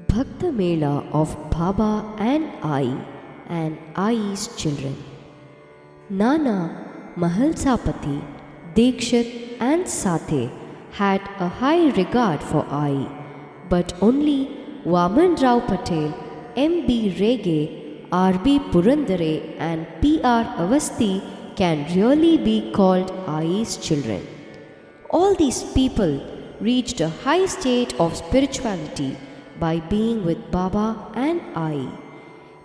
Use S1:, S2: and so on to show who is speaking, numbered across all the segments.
S1: Bhaktha Mela of Baba and Aayi and Aayi's children. Nana, Mahalsapati, Dikshit and Sathe had a high regard for Aayi, but only Vaman Rao Patel, M.B. Rege, R.B. Purandare and P.R. Avasti can really be called Aayi's children. All these people reached a high state of spirituality by being with Baba and Aayi.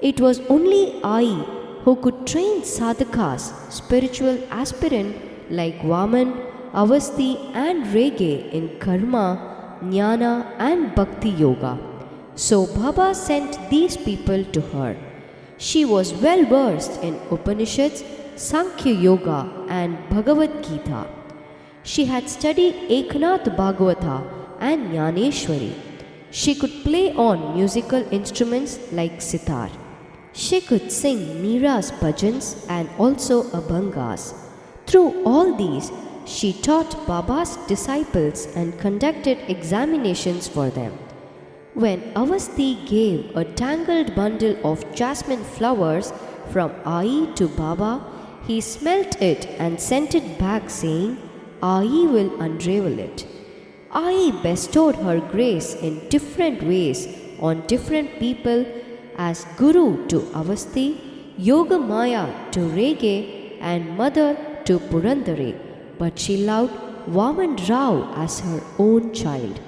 S1: It was only Aayi who could train sadhakas, spiritual aspirant like Vaman, Avasti and Rege in karma, jnana and bhakti yoga. So Baba sent these people to her. She was well versed in Upanishads, Sankhya Yoga and Bhagavad Gita. She had studied Eknath Bhagavata and Jnaneshwari. She could play on musical instruments like sitar. She could sing Meera's bhajans and also abhangas. Through all these, she taught Baba's disciples and conducted examinations for them. When Avasti gave a tangled bundle of jasmine flowers from Aayi to Baba, he smelt it and sent it back saying, Aayi will unravel it. Aayi bestowed her grace in different ways on different people as Guru to Avasti, Yoga Maya to Rege and Mother to Purandare, but she loved Vaman Rao as her own child.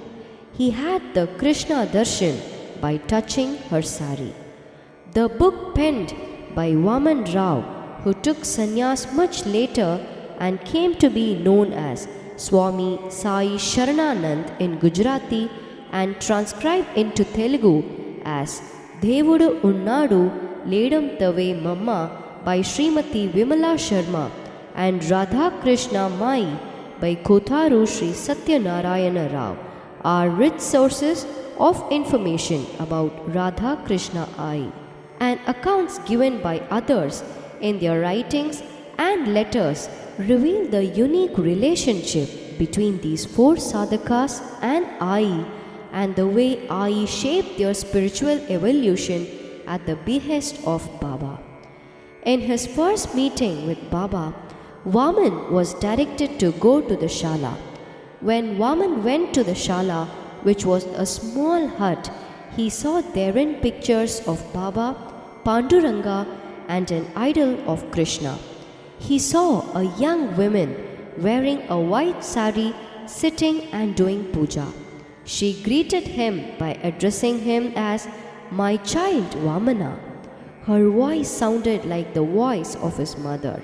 S1: He had the Krishna darshan by touching her sari. The book penned by Vaman Rao, who took sannyas much later and came to be known as Swami Sai Sharananand in Gujarati and transcribed into Telugu as Devudu Unnadu Ledam Tave Mamma by Srimati Vimala Sharma and Radhakrishnaayi by Kotharu Sri Satyanarayana Rao are rich sources of information about Radhakrishnaayi, and accounts given by others in their writings and letters reveal the unique relationship between these four sadhakas and Aayi and the way Aayi shaped their spiritual evolution at the behest of Baba. In his first meeting with Baba, Vaman was directed to go to the Shala. When Vaman went to the Shala, which was a small hut, he saw therein pictures of Baba, Panduranga and an idol of Krishna. He saw a young woman wearing a white sari sitting and doing puja. She greeted him by addressing him as my child Vamana. Her voice sounded like the voice of his mother.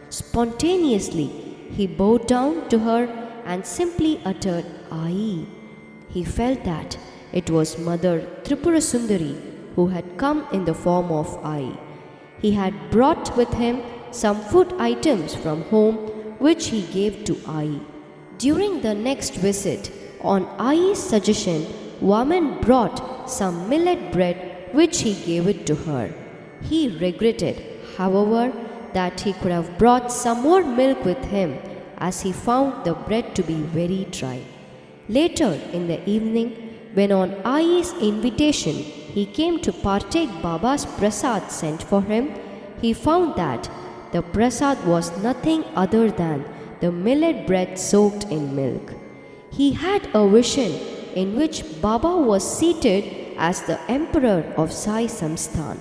S1: Spontaneously, he bowed down to her and simply uttered Aayi. He felt that it was Mother Tripura Sundari who had come in the form of Aayi. He had brought with him some food items from home which he gave to Aayi. During the next visit, on Aayi's suggestion, Vaman brought some millet bread which he gave it to her. He regretted, however, that he could have brought some more milk with him as he found the bread to be very dry. Later in the evening, when on Aayi's invitation he came to partake Baba's prasad sent for him, he found that the prasad was nothing other than the millet bread soaked in milk. He had a vision in which Baba was seated as the emperor of Sai Samsthan.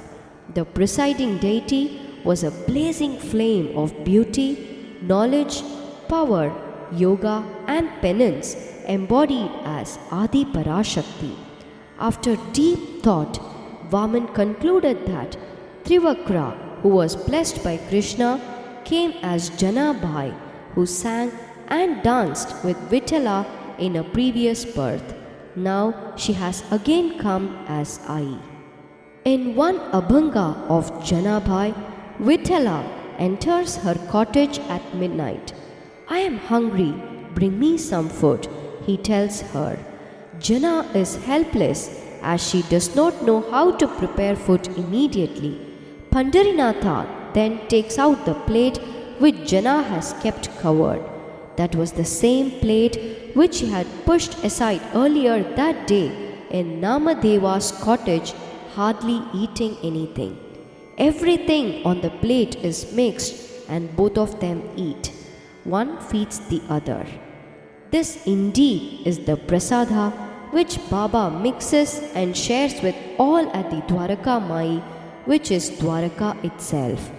S1: The presiding deity was a blazing flame of beauty, knowledge, power, yoga and penance embodied as Adi Parashakti. After deep thought, Vaman concluded that Trivakra, who was blessed by Krishna, came as Janabhai, who sang and danced with Vitala in a previous birth. Now she has again come as Aayi. In one Abhanga of Janabhai, Vitala enters her cottage at midnight. I am hungry, bring me some food, he tells her. Jana is helpless as she does not know how to prepare food immediately. Pandarinatha then takes out the plate which Jana has kept covered. That was the same plate which he had pushed aside earlier that day in Namadeva's cottage, hardly eating anything. Everything on the plate is mixed and both of them eat. One feeds the other. This indeed is the prasada which Baba mixes and shares with all at the Dwaraka Mai, which is Dwaraka itself.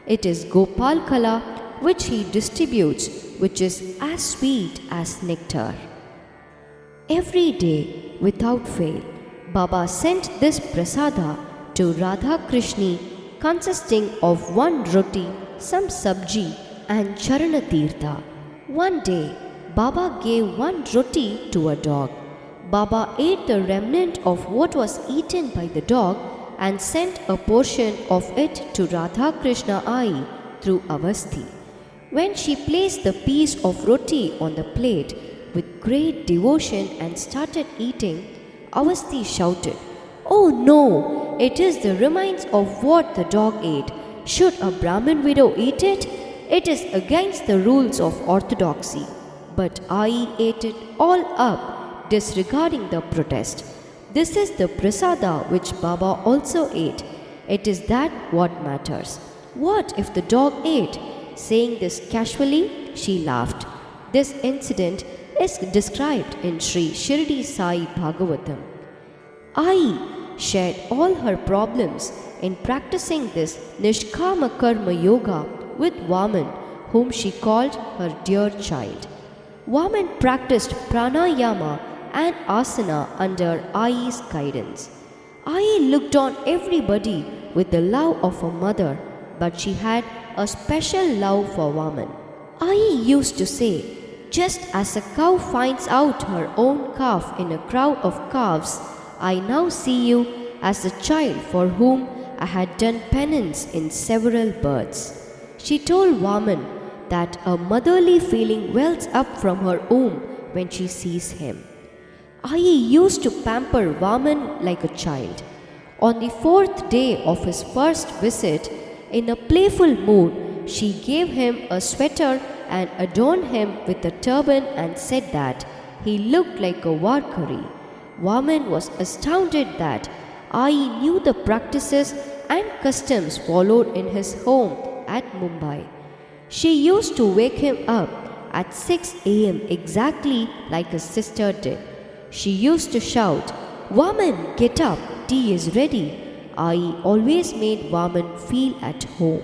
S1: It is Gopal Kala which he distributes, which is as sweet as nectar. Every day, without fail, Baba sent this prasada to Radhakrishnaayi, consisting of one roti, some sabji, and Charanatirtha. One day, Baba gave one roti to a dog. Baba ate the remnant of what was eaten by the dog and sent a portion of it to Radhakrishnaayi through Avasthi. When she placed the piece of roti on the plate with great devotion and started eating, Avasthi shouted, "Oh no, it is the remains of what the dog ate. Should a Brahmin widow eat it? It is against the rules of orthodoxy." But Aayi ate it all up, disregarding the protest. This is the prasada which Baba also ate. It is that what matters. What if the dog ate? Saying this casually, she laughed. This incident is described in Sri Shirdi Sai Bhagavatam. Aayi shared all her problems in practicing this Nishkama Karma Yoga with Vaman, whom she called her dear child. Vaman practiced pranayama and asana under Aayi's guidance. Aayi looked on everybody with the love of a mother, but she had a special love for Vaman. Aayi used to say, "Just as a cow finds out her own calf in a crowd of calves, I now see you as a child for whom I had done penance in several births." She told Vaman that a motherly feeling wells up from her womb when she sees him. Aayi used to pamper Vaman like a child. On the 4th day of his first visit, in a playful mood, she gave him a sweater and adorned him with a turban and said that he looked like a Varkari. Vaman was astounded that Aayi knew the practices and customs followed in his home at Mumbai. She used to wake him up at 6 a.m. exactly like his sister did. She used to shout, "Vaman, get up, tea is ready." Aayi always made Vaman feel at home.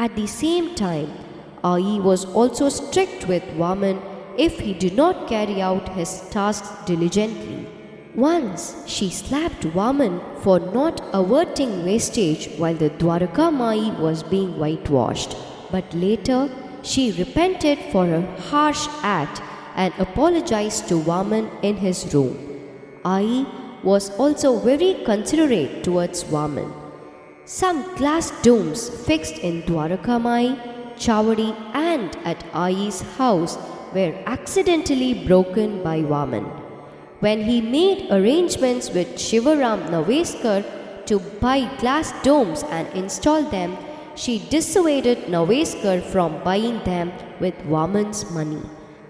S1: At the same time, Aayi was also strict with Vaman if he did not carry out his tasks diligently. Once she slapped Vaman for not averting wastage while the Dwaraka Mai was being whitewashed. But later she repented for her harsh act and apologized to Vaman in his room. Aayi was also very considerate towards Vaman. Some glass domes fixed in Dwaraka Mai, Chavadi and at Aayi's house were accidentally broken by Vaman. When he made arrangements with Shivaram Naveskar to buy glass domes and install them, she dissuaded Naveskar from buying them with Vaman's money.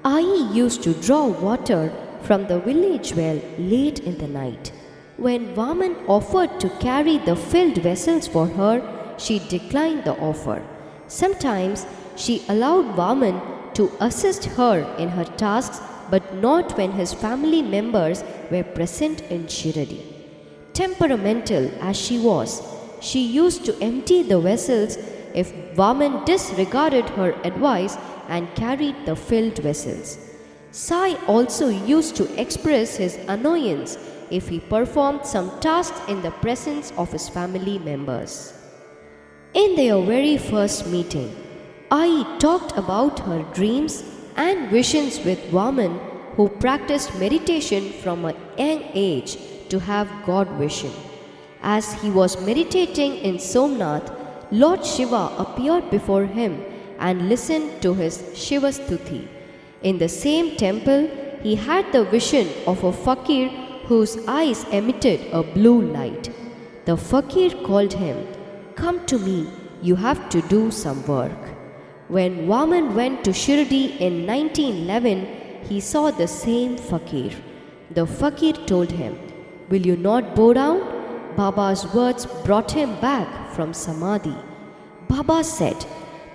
S1: Aayi used to draw water from the village well late in the night. When Vaman offered to carry the filled vessels for her, she declined the offer. Sometimes she allowed Vaman to assist her in her tasks, but not when his family members were present in Shiradi. Temperamental as she was, she used to empty the vessels if Vaman disregarded her advice and carried the filled vessels. Sai also used to express his annoyance if he performed some tasks in the presence of his family members. In their very first meeting, Aayi talked about her dreams and visions with Vaman, who practiced meditation from a young age to have God vision. As he was meditating in Somnath, Lord Shiva appeared before him and listened to his Shiva Stuti. In the same temple, he had the vision of a fakir whose eyes emitted a blue light. The fakir called him, "Come to me, you have to do some work." When Vaman went to Shirdi in 1911, he saw the same fakir. The fakir told him, Will you not bow down? Baba's words brought him back from Samadhi. Baba said,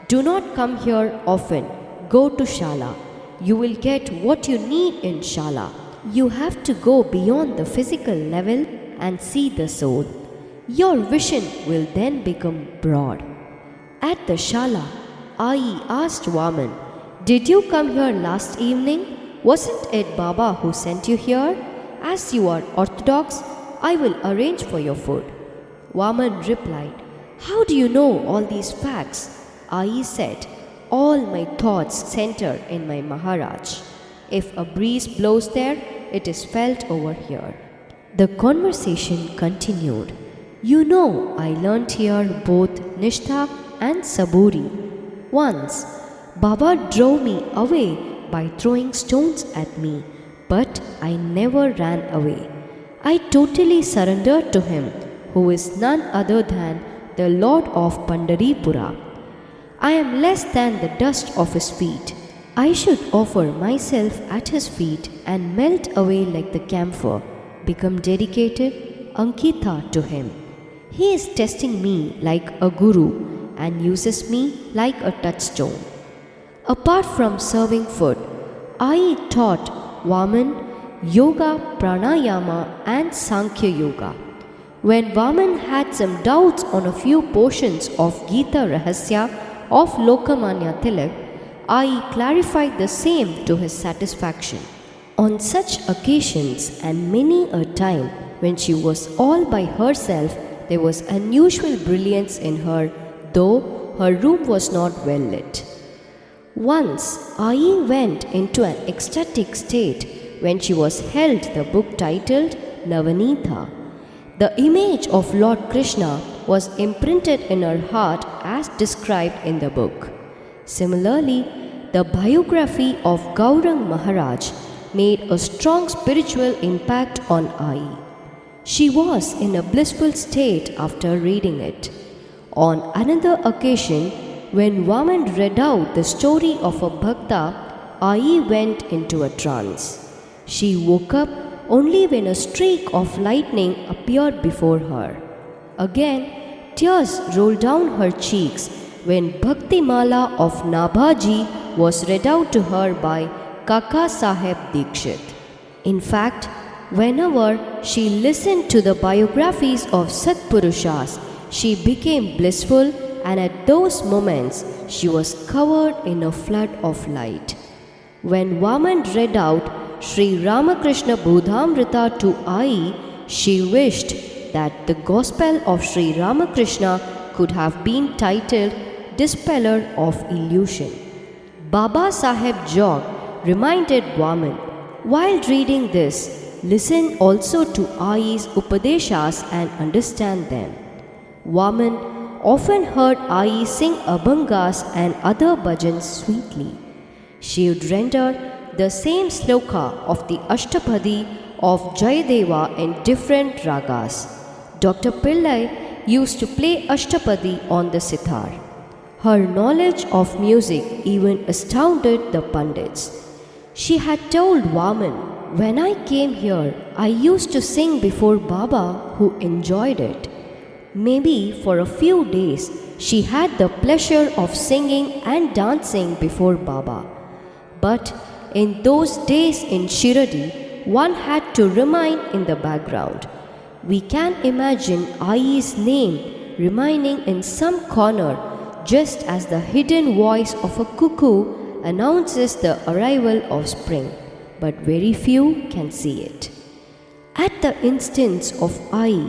S1: "Do not come here often. Go to Shala. You will get what you need in Shala. You have to go beyond the physical level and see the soul. Your vision will then become broad." At the Shala, Aayi asked Vaman, "Did you come here last evening? Wasn't it Baba who sent you here? As you are orthodox, I will arrange for your food." Vaman replied, "How do you know all these facts?" Aayi said, "All my thoughts center in my Maharaj. If a breeze blows there, it is felt over here." The conversation continued. "You know, I learnt here both Nishtha and Saburi. Once, Baba drove me away by throwing stones at me, but I never ran away. I totally surrendered to him, who is none other than the Lord of Pandaripura. I am less than the dust of his feet. I should offer myself at his feet and melt away like the camphor, become dedicated, Ankita, to him. He is testing me like a guru and uses me like a touchstone." Apart from serving food, Aayi taught Vaman yoga, pranayama and Sankhya yoga. When Vaman had some doubts on a few portions of Gita Rahasya of Lokamanya Tilak, Aayi clarified the same to his satisfaction. On such occasions and many a time when she was all by herself, there was unusual brilliance in her, though her room was not well lit. Once Aayi went into an ecstatic state when she was held the book titled Navanitha. The image of Lord Krishna was imprinted in her heart as described in the book. Similarly, the biography of Gaurang Maharaj made a strong spiritual impact on Aayi. She was in a blissful state after reading it. On another occasion, when Vaman read out the story of a Bhaktha, Aayi went into a trance. She woke up only when a streak of lightning appeared before her. Again, tears rolled down her cheeks when Bhakti Mala of Nabhaji was read out to her by Kaka Saheb Dikshit. In fact, whenever she listened to the biographies of Satpurushas, she became blissful, and at those moments she was covered in a flood of light. When Vaman read out Sri Ramakrishna Bodhamrita to Aayi, she wished that the Gospel of Sri Ramakrishna could have been titled Dispeller of Illusion. Baba Saheb Jog reminded Vaman, "While reading this, listen also to Aayi's Upadeshas and understand them." Vaman often heard Aayi sing abhangas and other bhajans sweetly. She would render the same sloka of the Ashtapadi of Jayadeva in different ragas. Dr. Pillai used to play Ashtapadi on the sitar. Her knowledge of music even astounded the Pandits. She had told Vaman, "When I came here, I used to sing before Baba, who enjoyed it." Maybe for a few days she had the pleasure of singing and dancing before Baba. But in those days in Shiradi, one had to remain in the background. We can imagine Aayi's name remaining in some corner, just as the hidden voice of a cuckoo announces the arrival of spring, but very few can see it. At the instance of Aayi,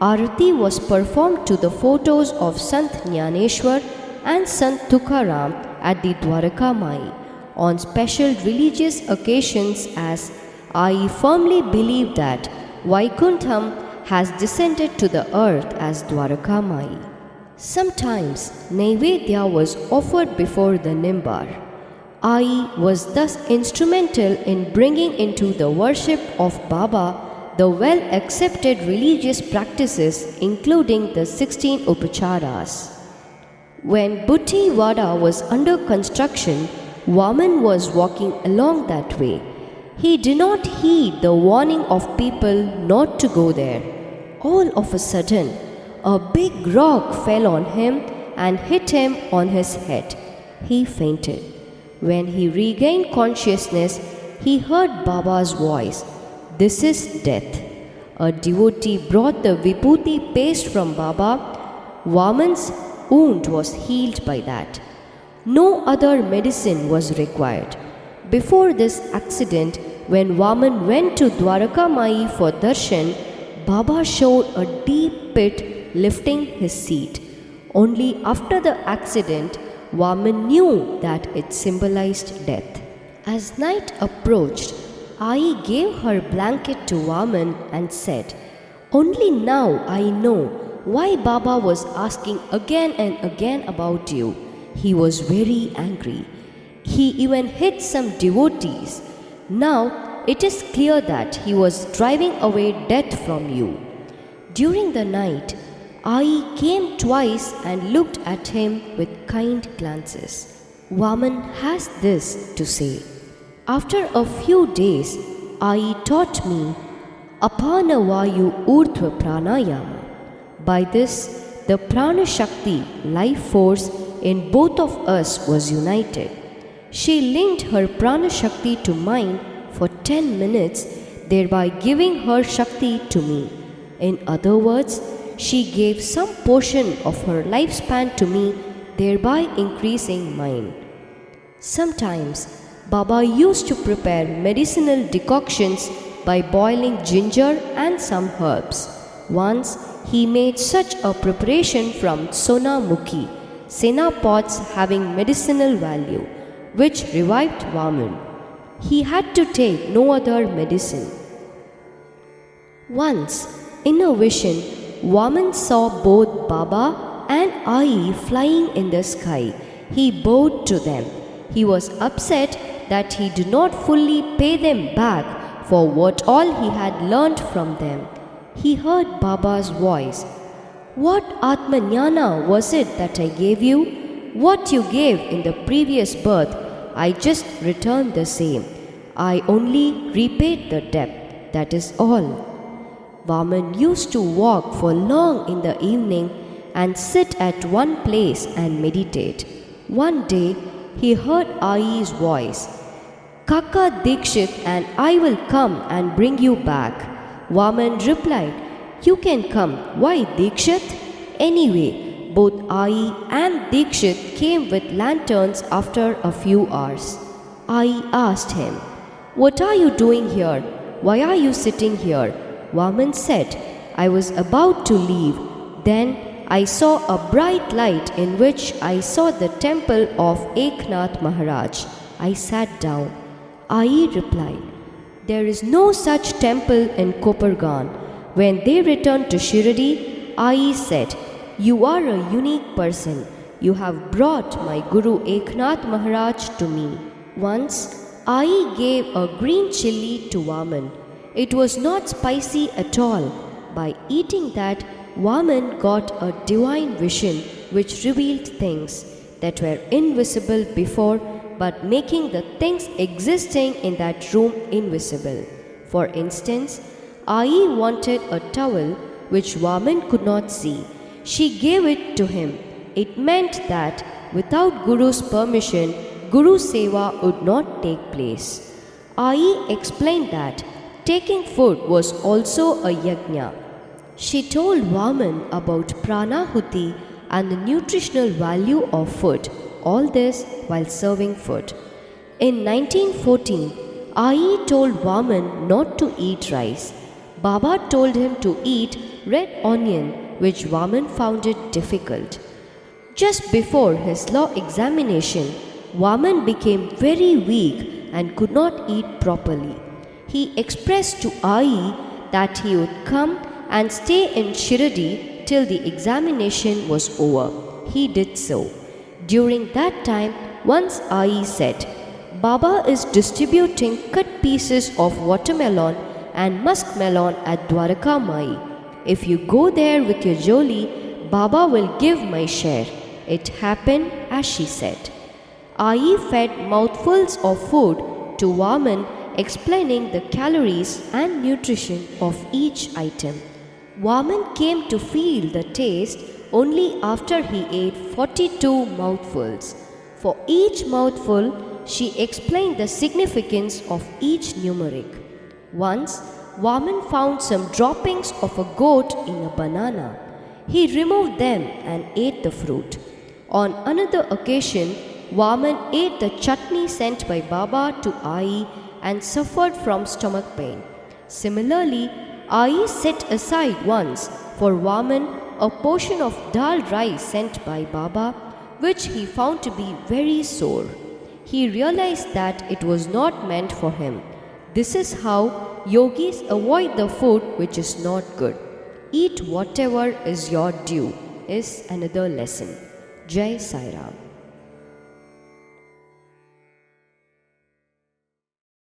S1: Arati was performed to the photos of Sant Jnaneshwar and Sant Tukaram at the Dwaraka Mai on special religious occasions, as Aayi firmly believed that Vaikuntham has descended to the earth as Dwaraka Mai. Sometimes Naivedya was offered before the Nimbar. Aayi was thus instrumental in bringing into the worship of Baba the well-accepted religious practices, including the 16 Upacharas. When Buddhi Vada was under construction, Vaman was walking along that way. He did not heed the warning of people not to go there. All of a sudden, a big rock fell on him and hit him on his head. He fainted. When he regained consciousness, he heard Baba's voice. "This is death." A devotee brought the vibhuti paste from Baba. Vaman's wound was healed by that. No other medicine was required. Before this accident, when Vaman went to Dwarakamayi for darshan, Baba showed a deep pit lifting his seat. Only after the accident, Vaman knew that it symbolized death. As night approached, Aayi gave her blanket to Vaman and said, "Only now I know why Baba was asking again and again about you. He was very angry. He even hit some devotees. Now it is clear that he was driving away death from you." During the night, Aayi came twice and looked at him with kind glances. Vaman has this to say. After a few days, Aayi taught me Apana Vayu Urdhva Pranayama. By this, the Prana Shakti, life force in both of us was united. She linked her Prana Shakti to mine for 10 minutes, thereby giving her Shakti to me. In other words, she gave some portion of her lifespan to me, thereby increasing mine. Sometimes, Baba used to prepare medicinal decoctions by boiling ginger and some herbs. Once, he made such a preparation from Sona Mukhi, Sena pots having medicinal value, which revived Vaman. He had to take no other medicine. Once, in a vision, Vaman saw both Baba and Aayi flying in the sky. He bowed to them. He was upset that he did not fully pay them back for what all he had learned from them. He heard Baba's voice. "What Atmajnana was it that I gave you? What you gave in the previous birth, I just returned the same. I only repaid the debt, that is all." Vaman used to walk for long in the evening and sit at one place and meditate. One day, he heard Aayi's voice. "Kaka Dikshit and I will come and bring you back." Vaman replied, "You can come. Why Dikshit?" Anyway, both Aayi and Dikshit came with lanterns after a few hours. Aayi asked him, "What are you doing here? Why are you sitting here?" Vaman said, "I was about to leave. Then I saw a bright light in which I saw the temple of Eknath Maharaj. I sat down." Aayi replied, "There is no such temple in Kopargan." When they returned to Shirdi, Aayi said, "You are a unique person. You have brought my Guru Eknath Maharaj to me." Once, Aayi gave a green chilli to Vaman. It was not spicy at all. By eating that, Vaman got a divine vision which revealed things that were invisible before, but making the things existing in that room invisible. For instance, Aayi wanted a towel which Vaman could not see. She gave it to him. It meant that without Guru's permission, Guru Seva would not take place. Aayi explained that taking food was also a yajna. She told Vaman about pranahuti and the nutritional value of food, all this while serving food. In 1914, Aayi told Vaman not to eat rice. Baba told him to eat red onion, which Vaman found it difficult. Just before his law examination, Vaman became very weak and could not eat properly. He expressed to Aayi that he would come and stay in Shirdi till the examination was over. He did so. During that time, once Aayi said, "Baba is distributing cut pieces of watermelon and muskmelon at Dwarakamayi. If you go there with your joli, Baba will give my share." It happened as she said. Aayi fed mouthfuls of food to Vaman, explaining the calories and nutrition of each item. Vaman came to feel the taste only after he ate 42 mouthfuls. For each mouthful, she explained the significance of each numeric. Once, Vaman found some droppings of a goat in a banana. He removed them and ate the fruit. On another occasion, Vaman ate the chutney sent by Baba to Aayi and suffered from stomach pain. Similarly, Aayi set aside once for Vaman a portion of dal rice sent by Baba, which he found to be very sore. He realized that it was not meant for him. This is how yogis avoid the food which is not good. Eat whatever is your due is another lesson. Jai Sai Ram.